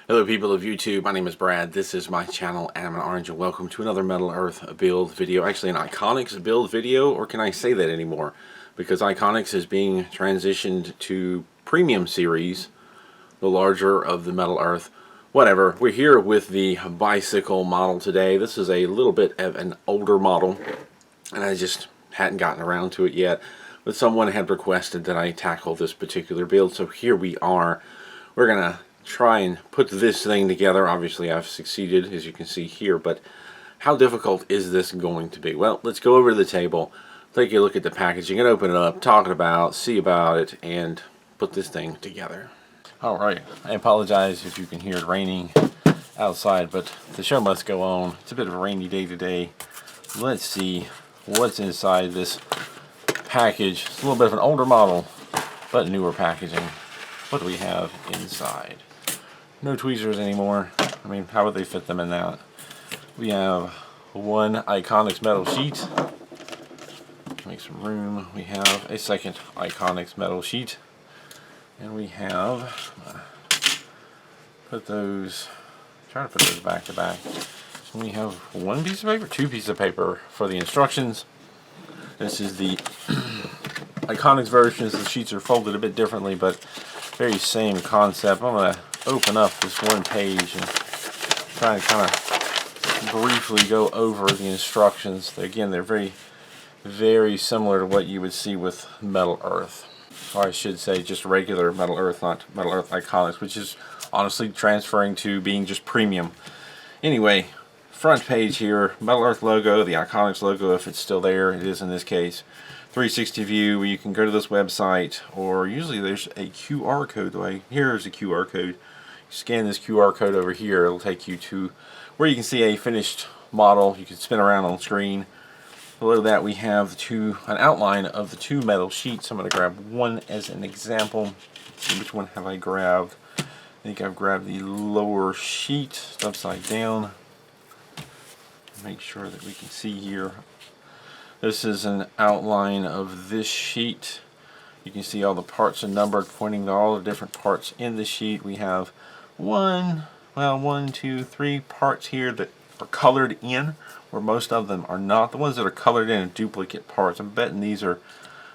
Hello people of YouTube, my name is Brad, this is my channel, and I'm an Orange, and welcome to another Metal Earth build video. Actually an ICONX build video, or can I say that anymore? Because ICONX is being transitioned to Premium Series, the larger of the Metal Earth. Whatever, we're here with the bicycle model today. This is a little bit of an older model, and I just hadn't gotten around to it yet. But someone had requested that I tackle this particular build, so here we are. We're gonna try and put this thing together. Obviously I've succeeded, as you can see here, but how difficult is this going to be? Well, let's go over to the table, take a look at the packaging, and open it up, talk about, see about it, and put this thing together. Alright, I apologize if you can hear it raining outside, but the show must go on. It's a bit of a rainy day today. Let's see what's inside this package. It's a little bit of an older model, but newer packaging. What do we have inside? No tweezers anymore. I mean, how would they fit them in that? We have one ICONX metal sheet. Make some room. We have a second ICONX metal sheet. And we have, try to put those back to back. So we have one piece of paper, two pieces of paper for the instructions. This is the ICONX version. The sheets are folded a bit differently, but very same concept. I'm going to open up this one page and try and kind of briefly go over the instructions. Again, they're very, very similar to what you would see with Metal Earth. Or I should say just regular Metal Earth, not Metal Earth ICONX, which is honestly transferring to being just premium. Anyway, front page here, Metal Earth logo, the ICONX logo if it's still there. It is in this case. 360 view where you can go to this website, or usually there's a QR code. Here's a QR code. You scan this QR code over here, it'll take you to where you can see a finished model. You can spin around on the screen. Below that we have an outline of the two metal sheets. I'm going to grab one as an example. Let's see, which one have I grabbed? I think I've grabbed the lower sheet. It's upside down. Make sure that we can see here. This is an outline of this sheet. You can see all the parts are numbered, pointing to all the different parts in the sheet. We have one, two, three parts here that are colored in, where most of them are not. The ones that are colored in are duplicate parts. I'm betting these are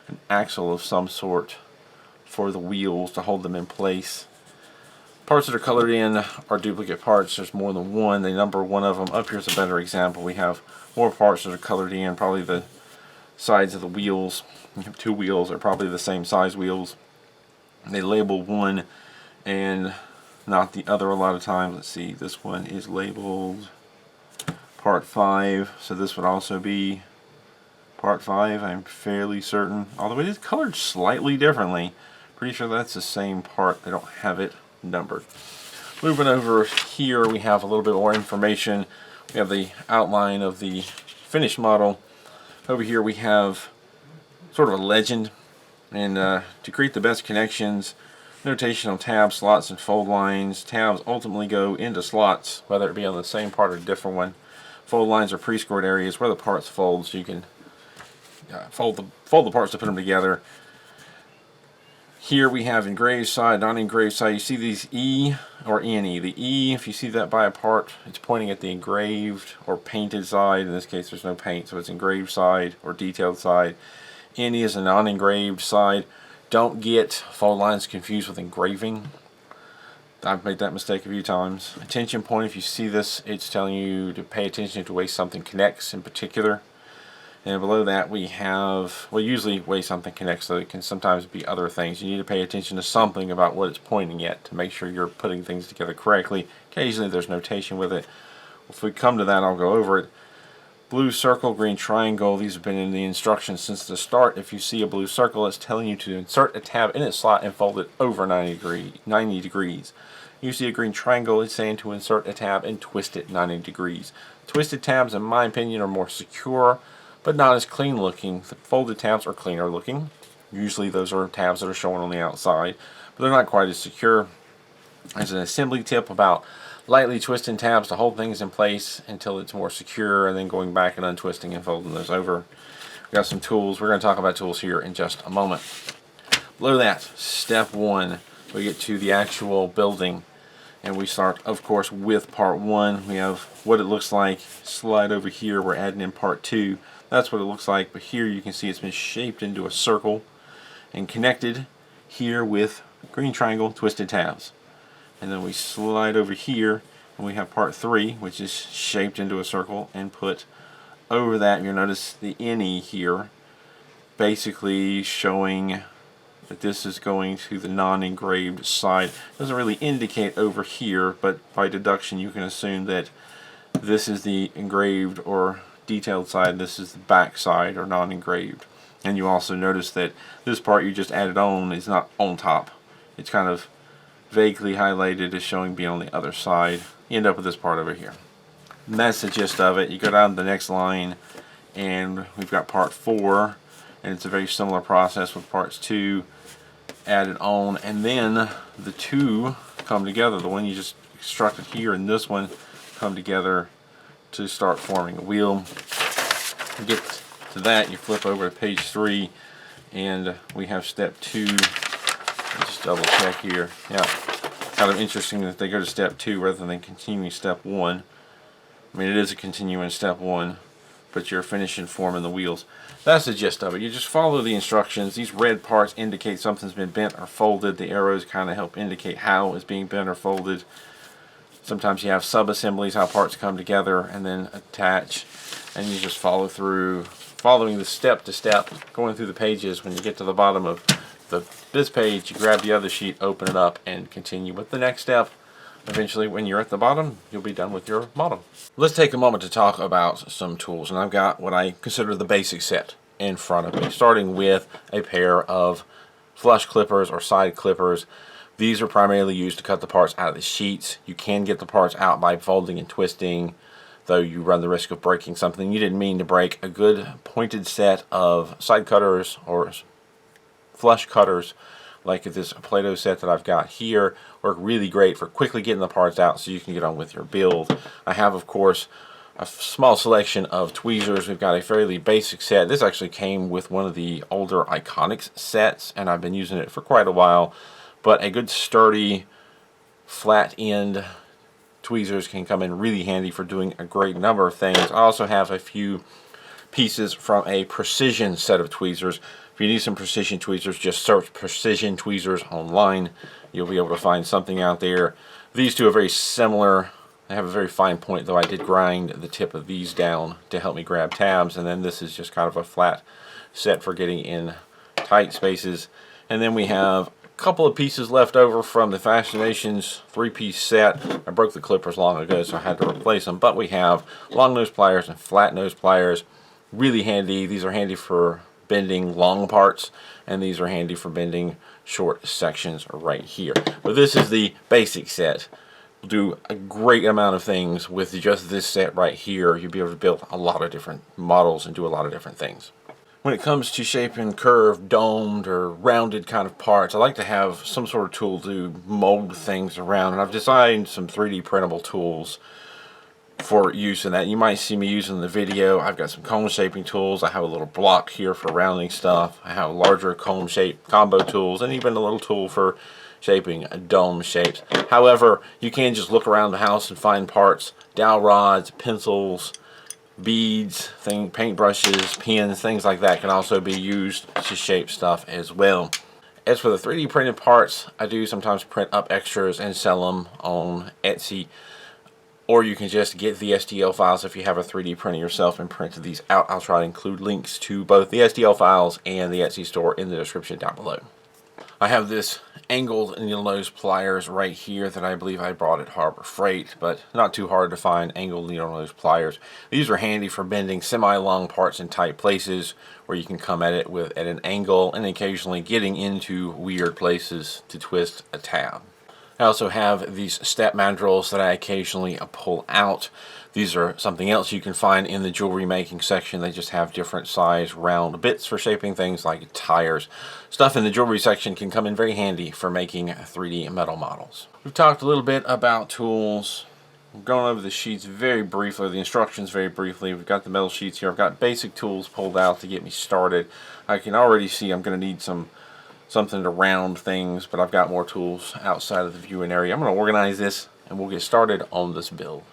an axle of some sort for the wheels to hold them in place. Parts that are colored in are duplicate parts. There's more than one. They number one of them. Up here's a better example. We have more parts that are colored in, probably the sides of the wheels. We have two wheels are probably the same size wheels. They label one and not the other a lot of times. Let's see, this one is labeled part 5, so this would also be part 5, I'm fairly certain, although it is colored slightly differently. Pretty sure that's the same part. They don't have it numbered. Moving over here, we have a little bit more information. We have the outline of the finished model. Over here we have sort of a legend, and to create the best connections, notation on tabs, slots, and fold lines. Tabs ultimately go into slots, whether it be on the same part or a different one. Fold lines are pre-scored areas where the parts fold, so you can fold the parts to put them together. Here we have engraved side, non-engraved side. You see these E or NE. The E, if you see that by a part, it's pointing at the engraved or painted side. In this case, there's no paint, so it's engraved side or detailed side. NE is a non-engraved side. Don't get fold lines confused with engraving. I've made that mistake a few times. Attention point, if you see this, it's telling you to pay attention to the way something connects in particular. And below that we have, well, usually way something connects, so it can sometimes be other things. You need to pay attention to something about what it's pointing at to make sure you're putting things together correctly. Occasionally there's notation with it. If we come to that, I'll go over it. Blue circle, green triangle, these have been in the instructions since the start. If you see a blue circle, it's telling you to insert a tab in its slot and fold it over 90 degrees. You see a green triangle, it's saying to insert a tab and twist it 90 degrees. Twisted tabs, in my opinion, are more secure, but not as clean looking. The folded tabs are cleaner looking. Usually those are tabs that are showing on the outside, but they're not quite as secure. There's an assembly tip about lightly twisting tabs to hold things in place until it's more secure, and then going back and untwisting and folding those over. We've got some tools. We're going to talk about tools here in just a moment. Below that, step 1, we get to the actual building. And we start, of course, with part 1. We have what it looks like. Slide over here, we're adding in part 2. That's what it looks like, but here you can see it's been shaped into a circle and connected here with green triangle twisted tabs. And then we slide over here and we have part 3, which is shaped into a circle and put over that. You'll notice the NE here basically showing that this is going to the non-engraved side. It doesn't really indicate over here, but by deduction you can assume that this is the engraved or detailed side, this is the back side or non-engraved. And you also notice that this part you just added on is not on top. It's kind of vaguely highlighted as showing being on the other side. You end up with this part over here. And that's the gist of it. You go down to the next line and we've got part 4, and it's a very similar process with parts 2 added on, and then the 2 come together. The one you just constructed here and this one come together to start forming a wheel. You get to that, you flip over to page 3 and we have step 2. Just double check here. Yeah, kind of interesting that they go to step 2 rather than continuing step 1. I mean, it is a continuing step 1, but you're finishing forming the wheels. That's the gist of it. You just follow the instructions. These red parts indicate something's been bent or folded. The arrows kind of help indicate how it's being bent or folded. Sometimes you have sub-assemblies, how parts come together and then attach, and you just follow through, following the step to step, going through the pages. When you get to the bottom of this page, you grab the other sheet, open it up, and continue with the next step. Eventually, when you're at the bottom, you'll be done with your model. Let's take a moment to talk about some tools, and I've got what I consider the basic set in front of me, starting with a pair of flush clippers or side clippers. These are primarily used to cut the parts out of the sheets. You can get the parts out by folding and twisting, though you run the risk of breaking something you didn't mean to break. A good pointed set of side cutters or flush cutters, like this Play-Doh set that I've got here, work really great for quickly getting the parts out so you can get on with your build. I have, of course, a small selection of tweezers. We've got a fairly basic set. This actually came with one of the older ICONX sets, and I've been using it for quite a while. But a good sturdy flat end tweezers can come in really handy for doing a great number of things. I also have a few pieces from a precision set of tweezers. If you need some precision tweezers, just search precision tweezers online. You'll be able to find something out there. These two are very similar. They have a very fine point, though I did grind the tip of these down to help me grab tabs, and then this is just kind of a flat set for getting in tight spaces. And then we have couple of pieces left over from the Fascinations 3-piece set. I broke the clippers long ago, so I had to replace them. But we have long nose pliers and flat nose pliers. Really handy. These are handy for bending long parts, and these are handy for bending short sections right here. But this is the basic set. We'll do a great amount of things with just this set right here. You'll be able to build a lot of different models and do a lot of different things. When it comes to shaping curved, domed, or rounded kind of parts, I like to have some sort of tool to mold things around, and I've designed some 3D printable tools for use in that. You might see me using the video. I've got some cone shaping tools. I have a little block here for rounding stuff. I have larger cone shape combo tools, and even a little tool for shaping dome shapes. However, you can just look around the house and find parts, dowel rods, pencils, beads, paint brushes, pens, things like that can also be used to shape stuff as well. As for the 3D printed parts, I do sometimes print up extras and sell them on Etsy, or you can just get the STL files if you have a 3D printer yourself and print these out. I'll try to include links to both the STL files and the Etsy store in the description down below. I have this angled needle nose pliers right here that I believe I brought at Harbor Freight, but not too hard to find angled needle nose pliers. These are handy for bending semi-long parts in tight places where you can come at it at an angle, and occasionally getting into weird places to twist a tab. I also have these step mandrels that I occasionally pull out. These are something else you can find in the jewelry making section. They just have different size round bits for shaping things like tires. Stuff in the jewelry section can come in very handy for making 3D metal models. We've talked a little bit about tools. I'm going over the sheets very briefly, the instructions very briefly. We've got the metal sheets here. I've got basic tools pulled out to get me started. I can already see I'm going to need something to round things, but I've got more tools outside of the viewing area. I'm going to organize this and we'll get started on this build.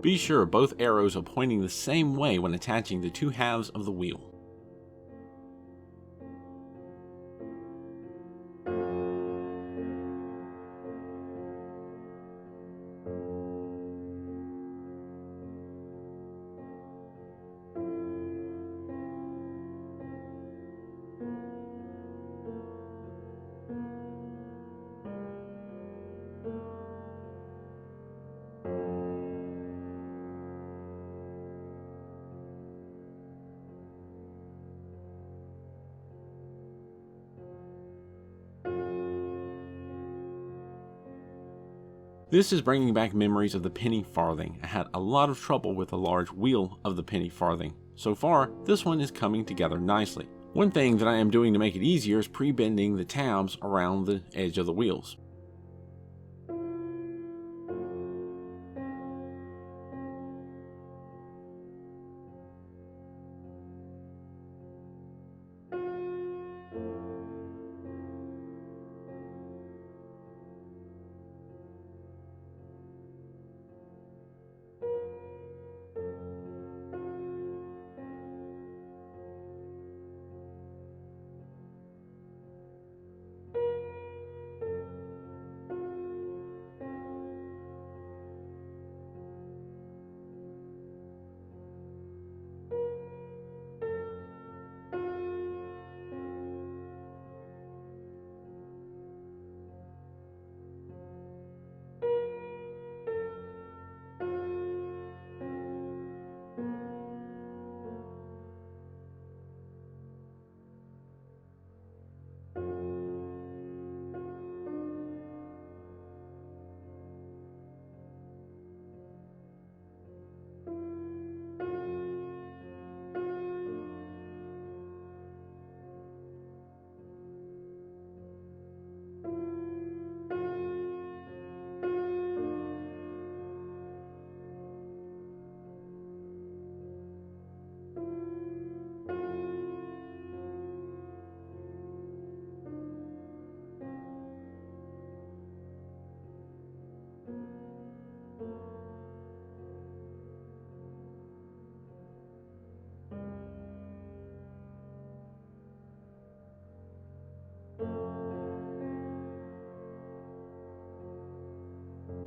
Be sure both arrows are pointing the same way when attaching the two halves of the wheel. This is bringing back memories of the penny farthing. I had a lot of trouble with the large wheel of the penny farthing. So far, this one is coming together nicely. One thing that I am doing to make it easier is pre-bending the tabs around the edge of the wheels.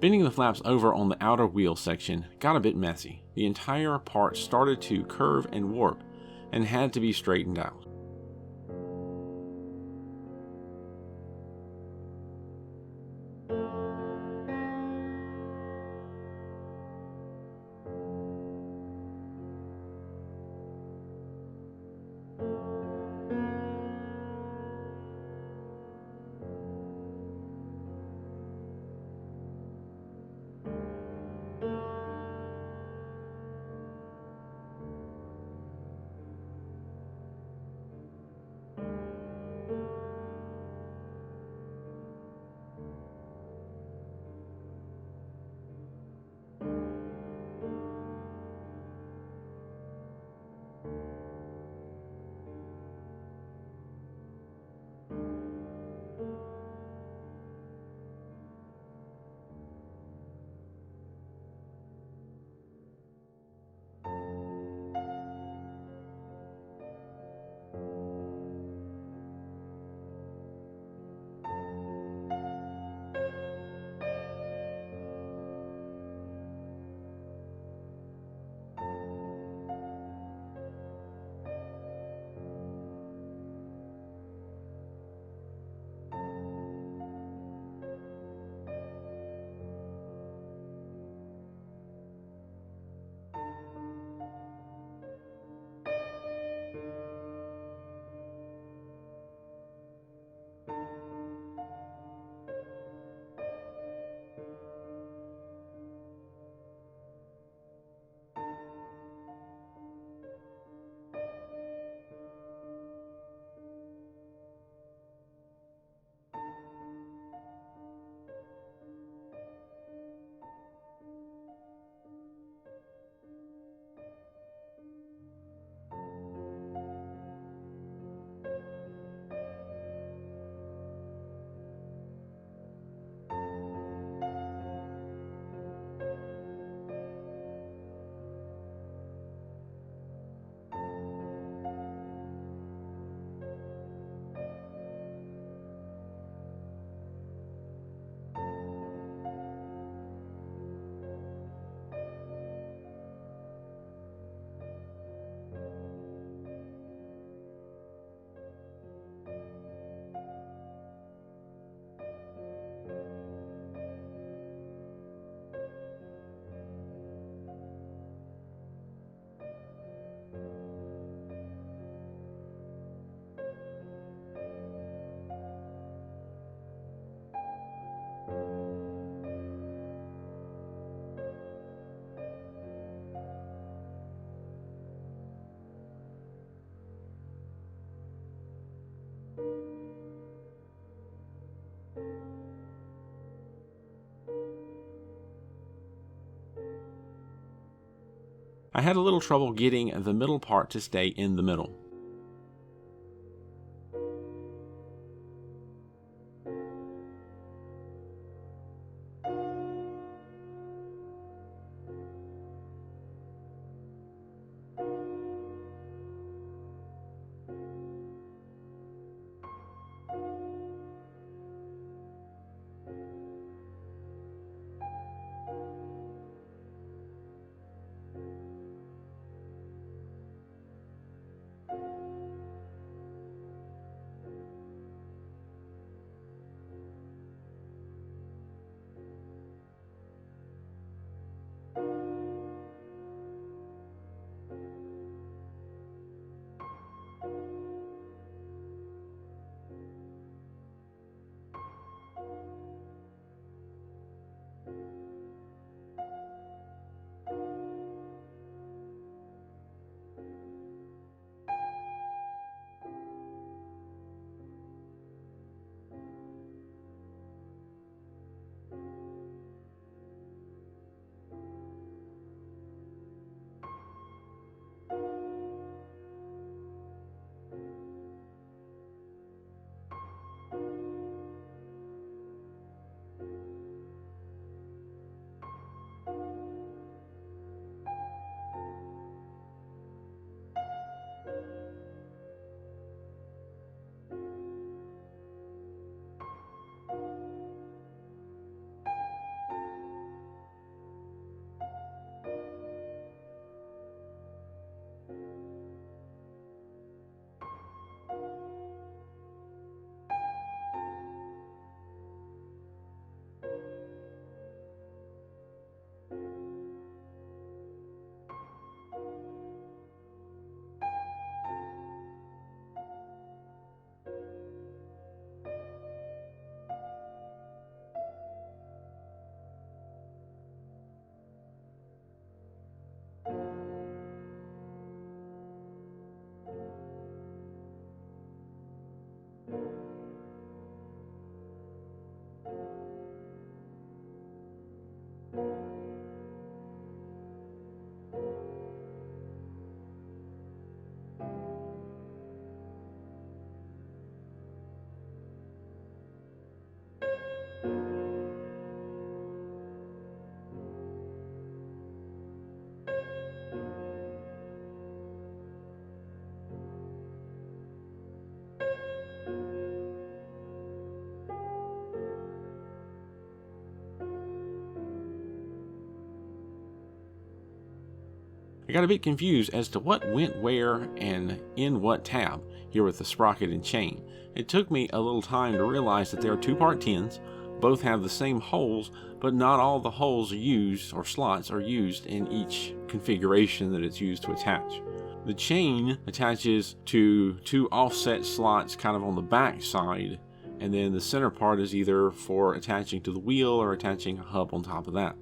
Bending the flaps over on the outer wheel section got a bit messy. The entire part started to curve and warp and had to be straightened out. I had a little trouble getting the middle part to stay in the middle. I got a bit confused as to what went where and in what tab here with the Sprocket and Chain. It took me a little time to realize that there are 2-part tins. Both have the same holes, but not all the holes are used, or slots are used in each configuration that it's used to attach. The chain attaches to 2 offset slots kind of on the back side, and then the center part is either for attaching to the wheel or attaching a hub on top of that.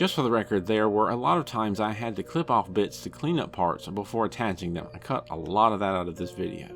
Just for the record, there were a lot of times I had to clip off bits to clean up parts before attaching them. I cut a lot of that out of this video.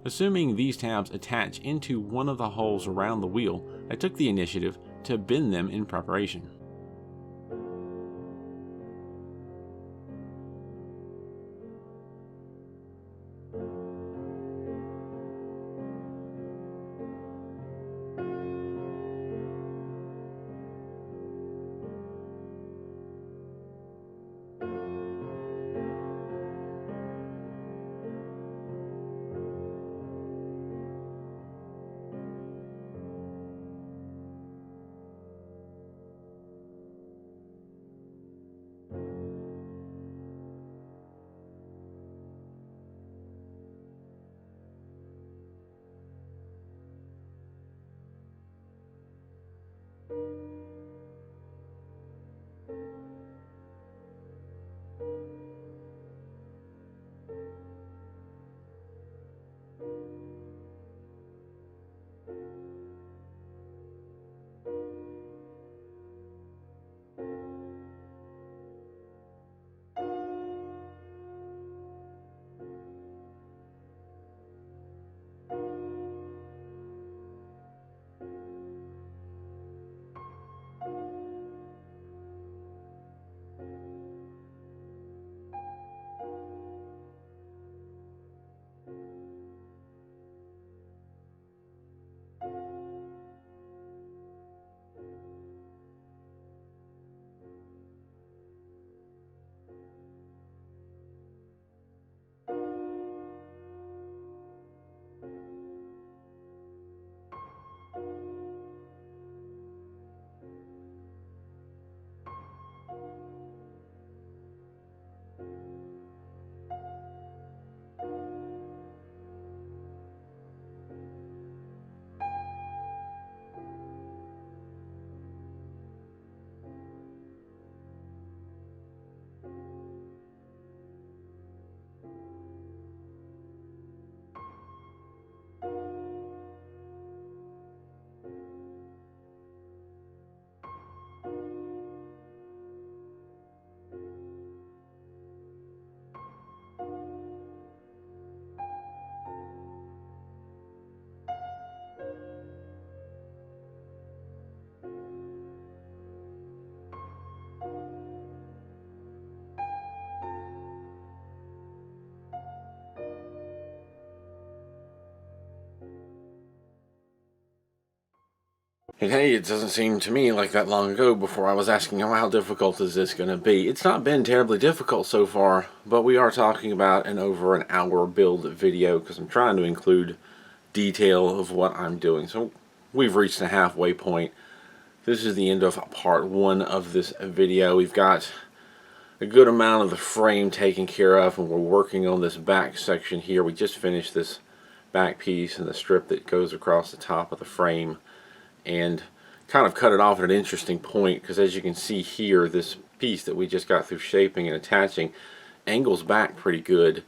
Assuming these tabs attach into one of the holes around the wheel, I took the initiative to bend them in preparation. And hey, it doesn't seem to me like that long ago before I was asking, oh, how difficult is this going to be? It's not been terribly difficult so far, but we are talking about an over an hour build video because I'm trying to include detail of what I'm doing. So we've reached the halfway point. This is the end of part one of this video. We've got a good amount of the frame taken care of, and we're working on this back section here. We just finished this back piece and the strip that goes across the top of the frame, and kind of cut it off at an interesting point because, as you can see here, this piece that we just got through shaping and attaching angles back pretty good,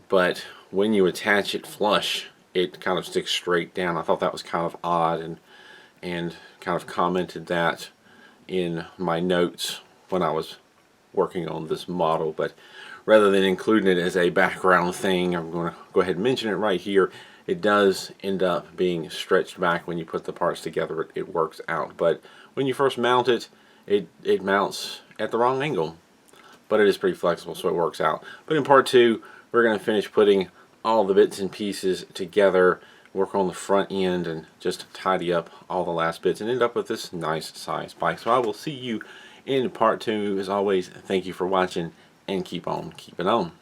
but when you attach it flush, it kind of sticks straight down. I thought that was kind of odd, and kind of commented that in my notes when I was working on this model, but rather than including it as a background thing, I'm going to go ahead and mention it right here. It does end up being stretched back when you put the parts together. It works out, but when you first mount it, it mounts at the wrong angle, but it is pretty flexible, so it works out. But in part two, we're going to finish putting all the bits and pieces together, work on the front end, and just tidy up all the last bits and end up with this nice size bike. So I will see you in part two. As always, thank you for watching, and keep on keeping on.